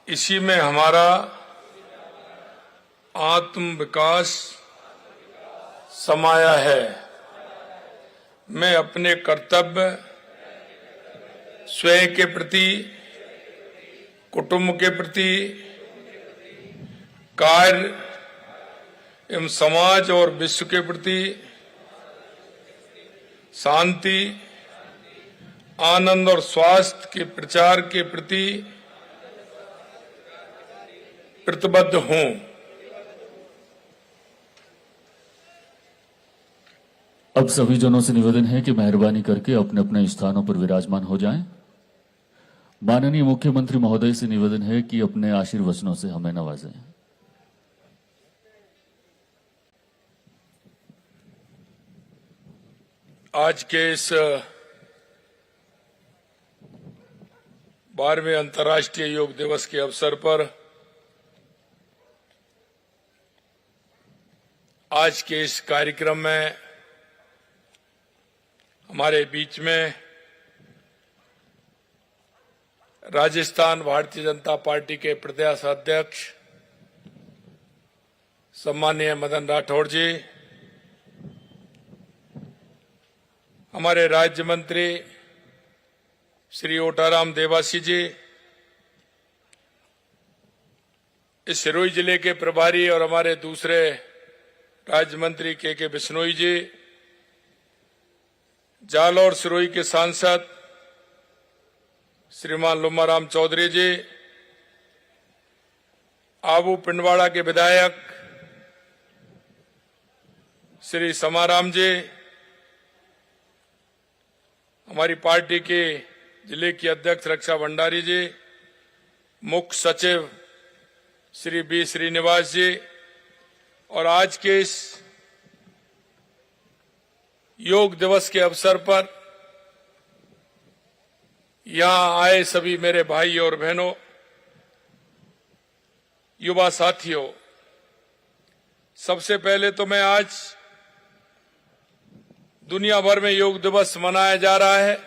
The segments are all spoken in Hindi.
इसी में हमारा आत्म विकास समाया है। मैं अपने कर्तव्य स्वयं के प्रति, कुटुंब के प्रति, कार्य एवं समाज और विश्व के प्रति शांति, आनंद और स्वास्थ्य के प्रचार के प्रति प्रतिबद्ध हूं। अब सभी जनों से निवेदन है कि मेहरबानी करके अपने अपने स्थानों पर विराजमान हो जाएं। माननीय मुख्यमंत्री महोदय से निवेदन है कि अपने आशीर्वचनों से हमें नवाजें। आज के इस 12वें अंतर्राष्ट्रीय योग दिवस के अवसर पर आज के इस कार्यक्रम में हमारे बीच में राजस्थान भारतीय जनता पार्टी के प्रदेश अध्यक्ष सम्माननीय मदन राठौड़ जी, हमारे राज्य मंत्री श्री ओटाराम देवासी जी, इस सिरोही जिले के प्रभारी और हमारे दूसरे राज्य मंत्री के बिश्नोई जी, जालौर सिरोही के सांसद श्रीमान लुम्माराम चौधरी जी, आबू पिंडवाड़ा के विधायक श्री समाराम जी, हमारी पार्टी के जिले की अध्यक्ष रक्षा भंडारी जी, मुख्य सचिव श्री बी श्रीनिवास जी, और आज के इस योग दिवस के अवसर पर यहां आए सभी मेरे भाई और बहनों, युवा साथियों, सबसे पहले तो मैं आज दुनिया भर में योग दिवस मनाया जा रहा है,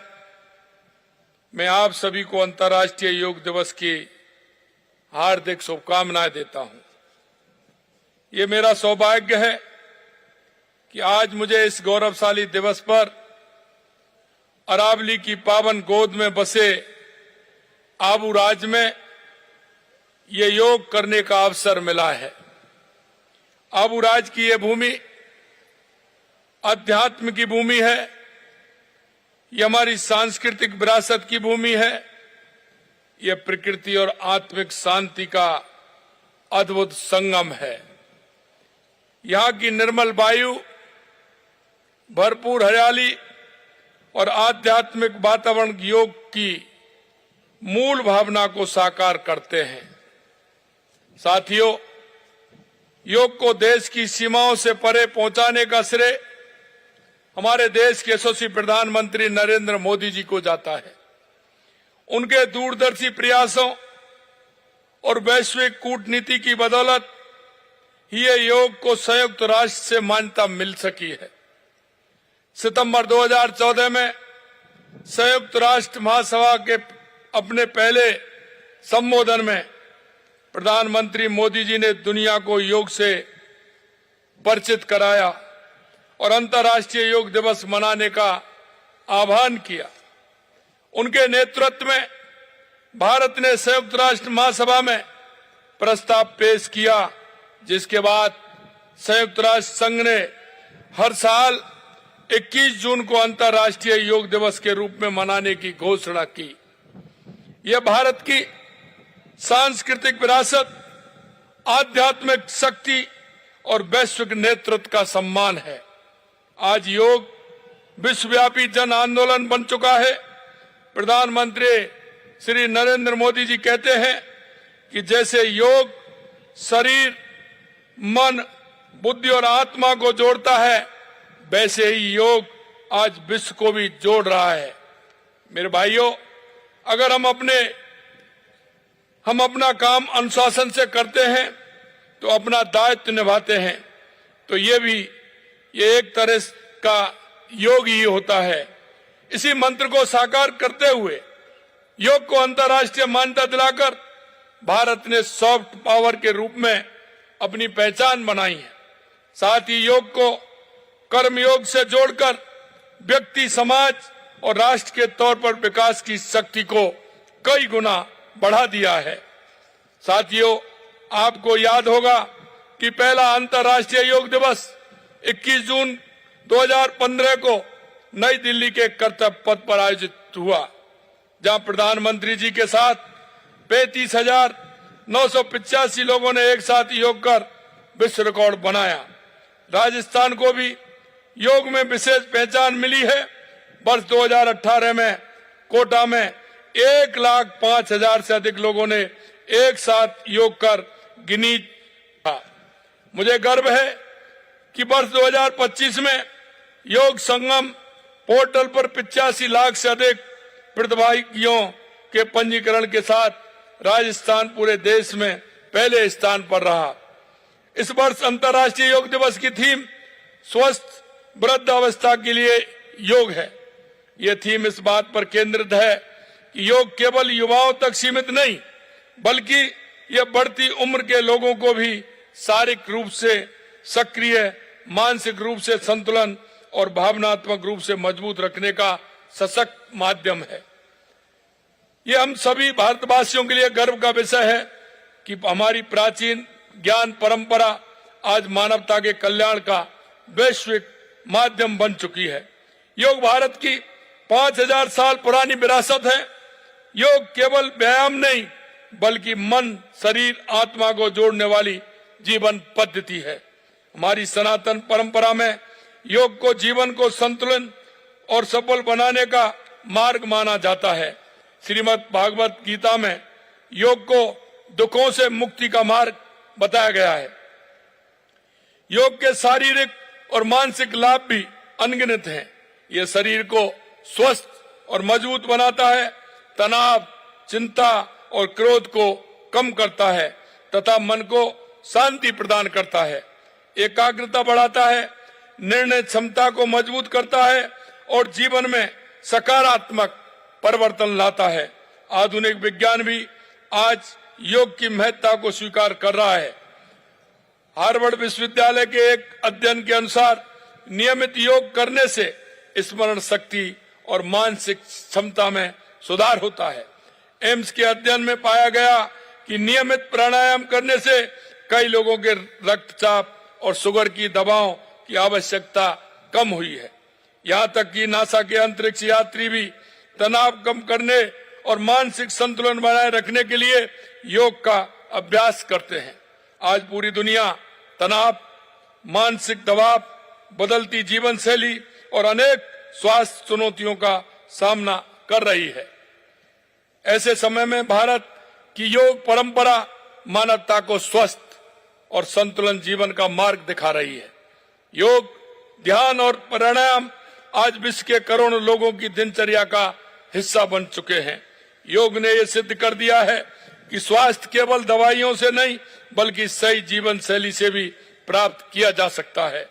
मैं आप सभी को अंतर्राष्ट्रीय योग दिवस की हार्दिक शुभकामनाएं देता हूं। ये मेरा सौभाग्य है कि आज मुझे इस गौरवशाली दिवस पर अरावली की पावन गोद में बसे आबू राज्य में ये योग करने का अवसर मिला है। आबू राज्य की ये भूमि अध्यात्म की भूमि है, ये हमारी सांस्कृतिक विरासत की भूमि है, ये प्रकृति और आत्मिक शांति का अद्भुत संगम है। यहां की निर्मल वायु, भरपूर हरियाली और आध्यात्मिक वातावरण योग की मूल भावना को साकार करते हैं। साथियों, योग को देश की सीमाओं से परे पहुंचाने का श्रेय हमारे देश के यशस्वी प्रधानमंत्री नरेंद्र मोदी जी को जाता है। उनके दूरदर्शी प्रयासों और वैश्विक कूटनीति की बदौलत ये योग को संयुक्त राष्ट्र से मान्यता मिल सकी है। सितंबर 2014 में संयुक्त राष्ट्र महासभा के अपने पहले संबोधन में प्रधानमंत्री मोदी जी ने दुनिया को योग से परिचित कराया और अंतर्राष्ट्रीय योग दिवस मनाने का आह्वान किया। उनके नेतृत्व में भारत ने संयुक्त राष्ट्र महासभा में प्रस्ताव पेश किया, जिसके बाद संयुक्त राष्ट्र संघ ने हर साल 21 जून को अंतर्राष्ट्रीय योग दिवस के रूप में मनाने की घोषणा की। यह भारत की सांस्कृतिक विरासत, आध्यात्मिक शक्ति और वैश्विक नेतृत्व का सम्मान है। आज योग विश्वव्यापी जन आंदोलन बन चुका है। प्रधानमंत्री श्री नरेंद्र मोदी जी कहते हैं कि जैसे योग शरीर, मन, बुद्धि और आत्मा को जोड़ता है, वैसे ही योग आज विश्व को भी जोड़ रहा है। मेरे भाइयों, अगर हम अपना काम अनुशासन से करते हैं तो अपना दायित्व निभाते हैं, तो ये एक तरह का योग ही होता है। इसी मंत्र को साकार करते हुए योग को अंतर्राष्ट्रीय मान्यता दिलाकर भारत ने सॉफ्ट पावर के रूप में अपनी पहचान बनाई है। साथ ही योग को कर्मयोग से जोड़कर व्यक्ति, समाज और राष्ट्र के तौर पर विकास की शक्ति को कई गुना बढ़ा दिया है। साथियों, आपको याद होगा कि पहला अंतर्राष्ट्रीय योग दिवस 21 जून 2015 को नई दिल्ली के कर्तव्य पथ पर आयोजित हुआ, जहां प्रधानमंत्री जी के साथ 35,985 लोगों ने एक साथ योग कर विश्व रिकॉर्ड बनाया। राजस्थान को भी योग में विशेष पहचान मिली है। वर्ष 2018 में कोटा में 1,05,000 से अधिक लोगों ने एक साथ योग कर गिनीज था। मुझे गर्व है कि वर्ष 2025 में योग संगम पोर्टल पर 85 लाख से अधिक प्रतिभागियों के पंजीकरण के साथ राजस्थान पूरे देश में पहले स्थान पर रहा। इस वर्ष अंतर्राष्ट्रीय योग दिवस की थीम स्वस्थ वृद्धावस्था के लिए योग है। ये थीम इस बात पर केंद्रित है कि योग केवल युवाओं तक सीमित नहीं, बल्कि यह बढ़ती उम्र के लोगों को भी शारीरिक रूप से सक्रिय, मानसिक रूप से संतुलन और भावनात्मक रूप से मजबूत रखने का सशक्त माध्यम है। ये हम सभी भारतवासियों के लिए गर्व का विषय है कि हमारी प्राचीन ज्ञान परंपरा आज मानवता के कल्याण का वैश्विक माध्यम बन चुकी है। योग भारत की 5,000 साल पुरानी विरासत है। योग केवल व्यायाम नहीं, बल्कि मन, शरीर, आत्मा को जोड़ने वाली जीवन पद्धति है। हमारी सनातन परंपरा में योग को जीवन को संतुलन और सफल बनाने का मार्ग माना जाता है। श्रीमद् भागवत गीता में योग को दुखों से मुक्ति का मार्ग बताया गया है। योग के शारीरिक और मानसिक लाभ भी अनगिनत हैं। यह शरीर को स्वस्थ और मजबूत बनाता है, तनाव, चिंता और क्रोध को कम करता है तथा मन को शांति प्रदान करता है, एकाग्रता बढ़ाता है, निर्णय क्षमता को मजबूत करता है और जीवन में सकारात्मक परिवर्तन लाता है। आधुनिक विज्ञान भी आज योग की महत्ता को स्वीकार कर रहा है। हार्वर्ड विश्वविद्यालय के एक अध्ययन के अनुसार नियमित योग करने से स्मरण शक्ति और मानसिक क्षमता में सुधार होता है। एम्स के अध्ययन में पाया गया कि नियमित प्राणायाम करने से कई लोगों के रक्तचाप और शुगर की दवाओं की आवश्यकता कम हुई है। यहाँ तक कि नासा के अंतरिक्ष यात्री भी तनाव कम करने और मानसिक संतुलन बनाए रखने के लिए योग का अभ्यास करते हैं। आज पूरी दुनिया तनाव, मानसिक दबाव, बदलती जीवन शैली और अनेक स्वास्थ्य चुनौतियों का सामना कर रही है। ऐसे समय में भारत की योग परंपरा मानवता को स्वस्थ और संतुलन जीवन का मार्ग दिखा रही है। योग, ध्यान और प्राणायाम आज विश्व के करोड़ों लोगों की दिनचर्या का हिस्सा बन चुके हैं। योग ने यह सिद्ध कर दिया है कि स्वास्थ्य केवल दवाइयों से नहीं, बल्कि सही जीवन शैली से भी प्राप्त किया जा सकता है।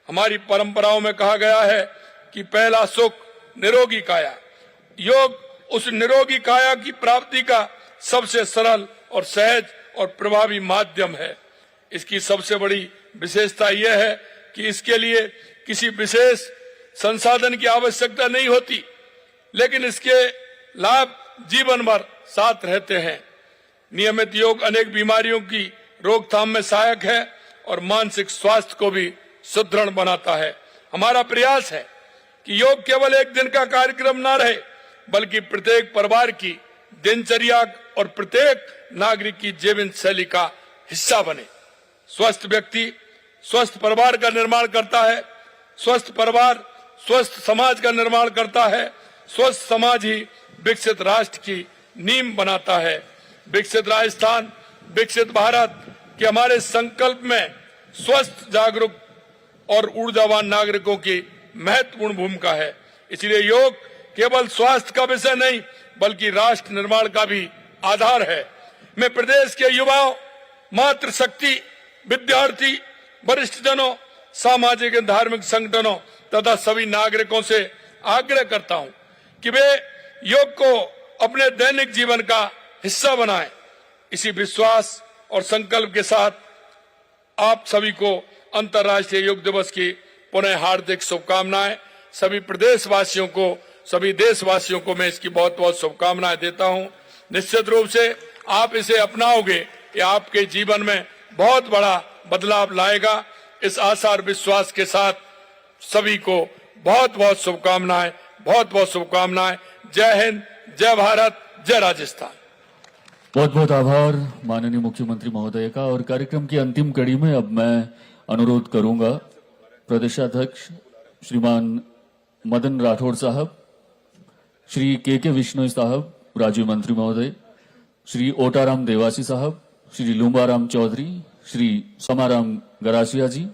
हमारी परंपराओं में कहा गया है कि पहला सुख निरोगी काया। योग उस निरोगी काया की प्राप्ति का सबसे सरल और सहज और प्रभावी माध्यम है। इसकी सबसे बड़ी विशेषता यह है कि इसके लिए किसी विशेष संसाधन की आवश्यकता नहीं होती, लेकिन इसके लाभ जीवन भर साथ रहते हैं। नियमित योग अनेक बीमारियों की रोकथाम में सहायक है और मानसिक स्वास्थ्य को भी सुदृढ़ बनाता है। हमारा प्रयास है कि योग केवल एक दिन का कार्यक्रम न रहे, बल्कि प्रत्येक परिवार की दिनचर्या और प्रत्येक नागरिक की जीवन शैली का हिस्सा बने। स्वस्थ व्यक्ति स्वस्थ परिवार का निर्माण करता है, स्वस्थ परिवार स्वस्थ समाज का निर्माण करता है, स्वस्थ समाज ही विकसित राष्ट्र की नींव बनाता है। विकसित राजस्थान, विकसित भारत के हमारे संकल्प में स्वस्थ, जागरूक और ऊर्जावान नागरिकों की महत्वपूर्ण भूमिका है। इसलिए योग केवल स्वास्थ्य का विषय नहीं, बल्कि राष्ट्र निर्माण का भी आधार है। मैं प्रदेश के युवाओं, मातृशक्ति, विद्यार्थी, वरिष्ठ जनों, सामाजिक एवं धार्मिक संगठनों तथा सभी नागरिकों से आग्रह करता हूं कि वे योग को अपने दैनिक जीवन का हिस्सा बनाएं। इसी विश्वास और संकल्प के साथ आप सभी को अंतर्राष्ट्रीय योग दिवस की पुनः हार्दिक शुभकामनाएं। सभी प्रदेशवासियों को, सभी देशवासियों को मैं इसकी बहुत बहुत शुभकामनाएं देता हूं। निश्चित रूप से आप इसे अपनाओगे, ये आपके जीवन में बहुत बड़ा बदलाव लाएगा। इस आशा और विश्वास के साथ सभी को बहुत बहुत शुभकामनाएं, बहुत बहुत शुभकामनाएं। जय हिंद, जय भारत, जय राजस्थान। बहुत बहुत आभार माननीय मुख्यमंत्री महोदय का। और कार्यक्रम की अंतिम कड़ी में अब मैं अनुरोध करूंगा प्रदेशाध्यक्ष श्रीमान मदन राठौड़ साहब, श्री के विश्नोई साहब, राज्य मंत्री महोदय, श्री ओटाराम देवासी साहब, श्री लुम्बाराम चौधरी, श्री समाराम गरासिया जी,